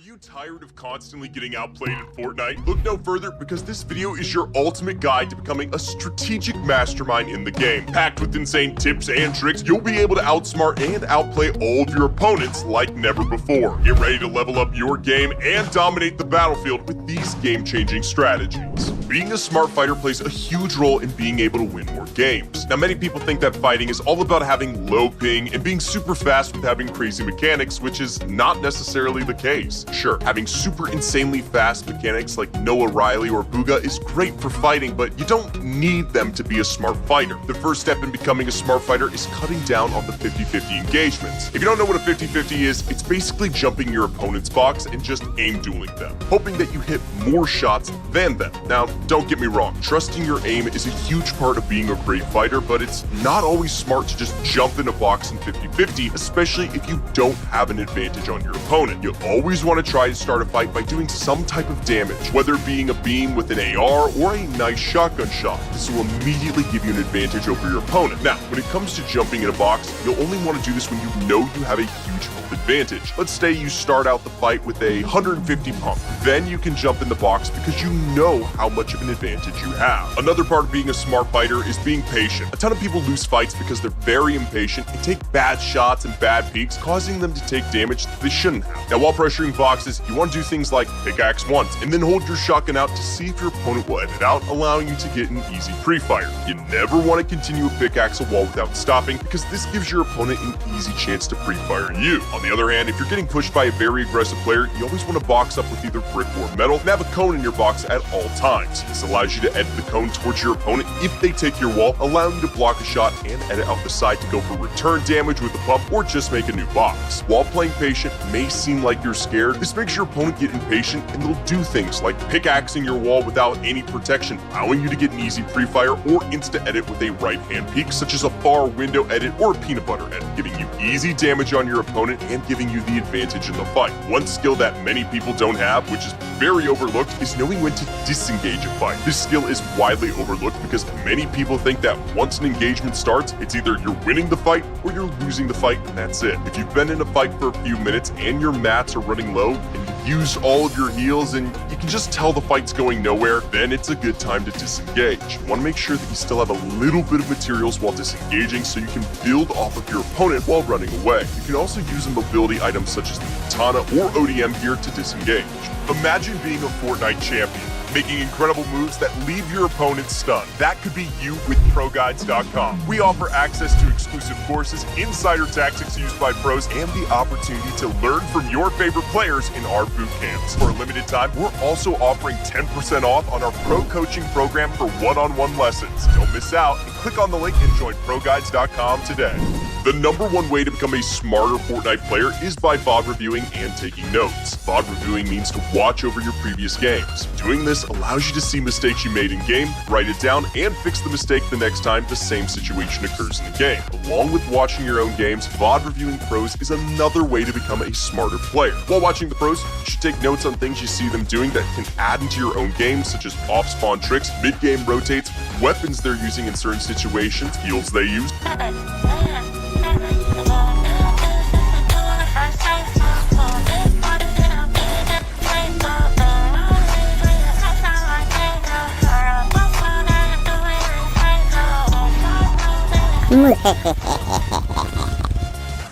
you tired of constantly getting outplayed in Fortnite? Look no further, because this video is your ultimate guide to becoming a strategic mastermind in the game. Packed with insane tips and tricks, you'll be able to outsmart and outplay all of your opponents like never before. Get ready to level up your game and dominate the battlefield with these game-changing strategies. Being a smart fighter plays a huge role in being able to win more games. Now, many people think that fighting is all about having low ping and being super fast with having crazy mechanics, which is not necessarily the case. Sure, having super insanely fast mechanics like Noah Riley or Booga is great for fighting, but you don't need them to be a smart fighter. The first step in becoming a smart fighter is cutting down on the 50-50 engagements. If you don't know what a 50-50 is, it's basically jumping your opponent's box and just aim dueling them, hoping that you hit more shots than them. Now, don't get me wrong, trusting your aim is a huge part of being a great fighter, but it's not always smart to just jump in a box in 50-50, especially if you don't have an advantage on your opponent. You always want to try to start a fight by doing some type of damage, whether it being a beam with an AR or a nice shotgun shot. This will immediately give you an advantage over your opponent. Now, when it comes to jumping in a box, you'll only want to do this when you know you have a huge health advantage. Let's say you start out the fight with a 150 pump. Then you can jump in the box because you know how much of an advantage you have. Another part of being a smart fighter is being patient. A ton of people lose fights because they're very impatient and take bad shots and bad peeks, causing them to take damage that they shouldn't have. Now, while pressuring boxes, you want to do things like pickaxe once and then hold your shotgun out to see if your opponent will edit out, allowing you to get an easy pre-fire. You never want to continue to pickaxe a wall without stopping, because this gives your opponent an easy chance to pre-fire you. On the other hand, if you're getting pushed by a very aggressive player, you always want to box up with either brick or metal and have a cone in your box at all times. This allows you to edit the cone towards your opponent if they take your wall, allowing you to block a shot and edit out the side to go for return damage with a pump or just make a new box. While playing patient may seem like you're scared, this makes your opponent get impatient and they'll do things like pickaxing your wall without any protection, allowing you to get an easy pre-fire or insta-edit with a right-hand peek, such as a far window edit or a peanut butter edit, giving you easy damage on your opponent and giving you the advantage in the fight. One skill that many people don't have, which is very overlooked, is knowing when to disengage a fight. This skill is widely overlooked because many people think that once an engagement starts, it's either you're winning the fight or you're losing the fight, and that's it. If you've been in a fight for a few minutes and your mats are running low and you've used all of your heals and you can just tell the fight's going nowhere, then it's a good time to disengage. You want to make sure that you still have a little bit of materials while disengaging so you can build off of your opponent while running away. You can also use a mobility item such as the katana or ODM gear to disengage. Imagine being a Fortnite champion, making incredible moves that leave your opponent stunned. That could be you with ProGuides.com. We offer access to exclusive courses, insider tactics used by pros, and the opportunity to learn from your favorite players in our boot camps. For a limited time, we're also offering 10% off on our pro coaching program for one-on-one lessons. Don't miss out and click on the link and join ProGuides.com today. The #1 way to become a smarter Fortnite player is by VOD reviewing and taking notes. VOD reviewing means to watch over your previous games. Doing this allows you to see mistakes you made in game, write it down, and fix the mistake the next time the same situation occurs in the game. Along with watching your own games, VOD reviewing pros is another way to become a smarter player. While watching the pros, you should take notes on things you see them doing that can add into your own game, such as off-spawn tricks, mid-game rotates, weapons they're using in certain situations, heals they use.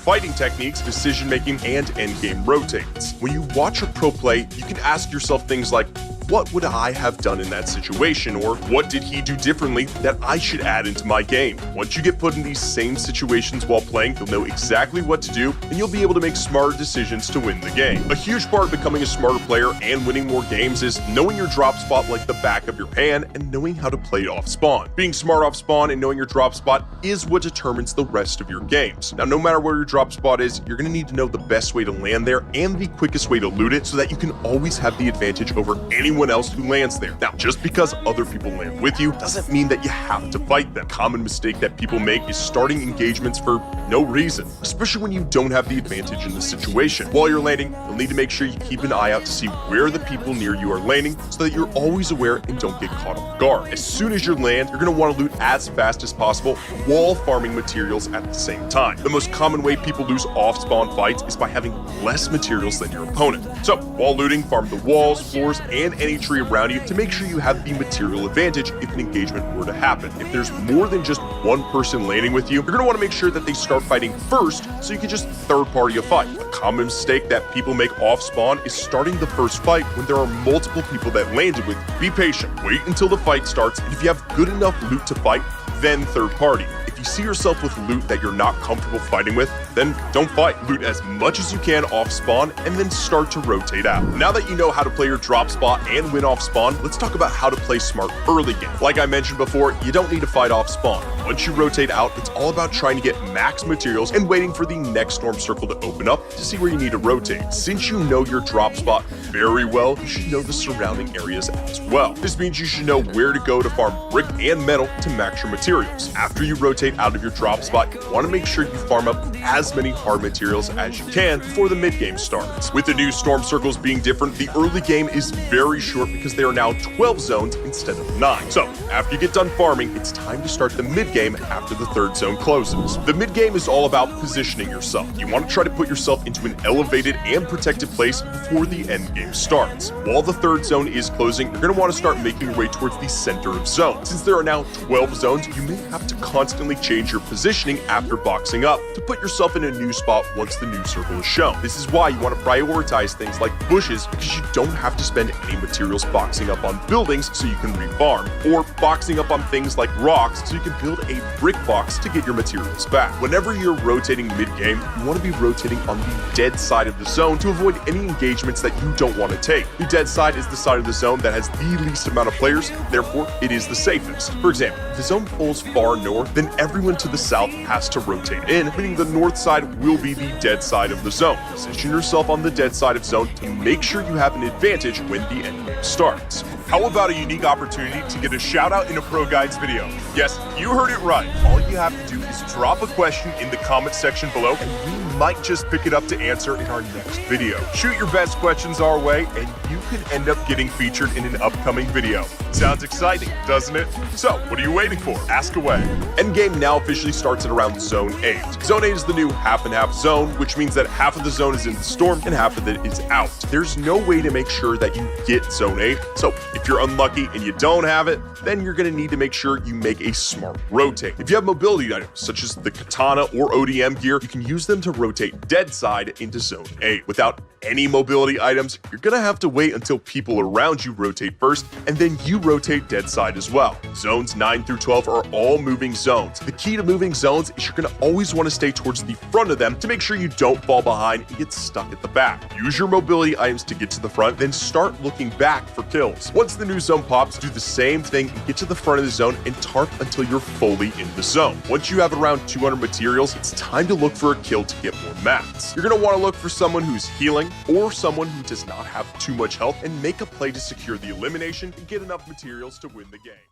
Fighting techniques, decision-making, and endgame rotates. When you watch a pro play, you can ask yourself things like, what would I have done in that situation? Or what did he do differently that I should add into my game? Once you get put in these same situations while playing, you'll know exactly what to do, and you'll be able to make smarter decisions to win the game. A huge part of becoming a smarter player and winning more games is knowing your drop spot like the back of your hand and knowing how to play off spawn. Being smart off spawn and knowing your drop spot is what determines the rest of your games. Now, no matter where your drop spot is, you're going to need to know the best way to land there and the quickest way to loot it so that you can always have the advantage over anyone anyone else who lands there. Now, just because other people land with you doesn't mean that you have to fight them. A common mistake that people make is starting engagements for no reason, especially when you don't have the advantage in the situation. While you're landing, you'll need to make sure you keep an eye out to see where the people near you are landing so that you're always aware and don't get caught off guard. As soon as you land, you're going to want to loot as fast as possible while farming materials at the same time. The most common way people lose off-spawn fights is by having less materials than your opponent. So, while looting, farm the walls, floors, and any tree around you to make sure you have the material advantage if an engagement were to happen. If there's more than just one person landing with you, you're going to want to make sure that they start fighting first so you can just third-party a fight. A common mistake that people make off-spawn is starting the first fight when there are multiple people that landed with you. Be patient, wait until the fight starts, and if you have good enough loot to fight, then third party. If you see yourself with loot that you're not comfortable fighting with, then don't fight. Loot as much as you can off spawn and then start to rotate out. Now that you know how to play your drop spot and win off spawn, let's talk about how to play smart early game. Like I mentioned before, you don't need to fight off spawn. Once you rotate out, it's all about trying to get max materials and waiting for the next storm circle to open up to see where you need to rotate. Since you know your drop spot very well, you should know the surrounding areas as well. This means you should know where to go to farm brick and metal to max your materials. After you rotate out of your drop spot, you want to make sure you farm up as many hard materials as you can before the mid game starts. With the new storm circles being different, the early game is very short because there are now 12 zones instead of 9. So after you get done farming, it's time to start the mid game after the third zone closes. The mid game is all about positioning yourself. You want to try to put yourself into an elevated and protected place before the end game starts. While the third zone is closing, you're going to want to start making your way towards the center of zone. Since there are now 12 zones, you may have to constantly change your positioning after boxing up to put yourself in a new spot once the new circle is shown. This is why you want to prioritize things like bushes, because you don't have to spend any materials boxing up on buildings so you can refarm, or boxing up on things like rocks so you can build a brick box to get your materials back. Whenever you're rotating mid-game, you want to be rotating on the dead side of the zone to avoid any engagements that you don't want to take. The dead side is the side of the zone that has the least amount of players, therefore it is the safest. For example, if the zone pulls far north, then everyone to the south has to rotate in, meaning the north side will be the dead side of the zone. Position yourself on the dead side of zone to make sure you have an advantage when the end game starts. How about a unique opportunity to get a shout out in a Pro Guides video? Yes, you heard it right. All you have to do is drop a question in the comment section below and we might just pick it up to answer in our next video. Shoot your best questions our way and you could end up getting featured in an upcoming video. Sounds exciting, doesn't it? So, what are you waiting for? Ask away. Endgame now officially starts at around Zone 8. Zone 8 is the new half and half zone, which means that half of the zone is in the storm and half of it is out. There's no way to make sure that you get Zone 8, so if you're unlucky and you don't have it, then you're going to need to make sure you make a smart rotate. If you have mobility items, such as the katana or ODM gear, you can use them to rotate dead side into Zone 8. Without any mobility items, you're going to have to wait until people around you rotate first, and then you rotate dead side as well. Zones 9 through 12 are all moving zones. The key to moving zones is you're going to always want to stay towards the front of them to make sure you don't fall behind and get stuck at the back. Use your mobility items to get to the front, then start looking back for kills. Once the new zone pops, do the same thing and get to the front of the zone and tarp until you're fully in the zone. Once you have around 200 materials, it's time to look for a kill to get more mats. You're going to want to look for someone who's healing or someone who does not have too much health and make a play to secure the elimination and get enough materials to win the game.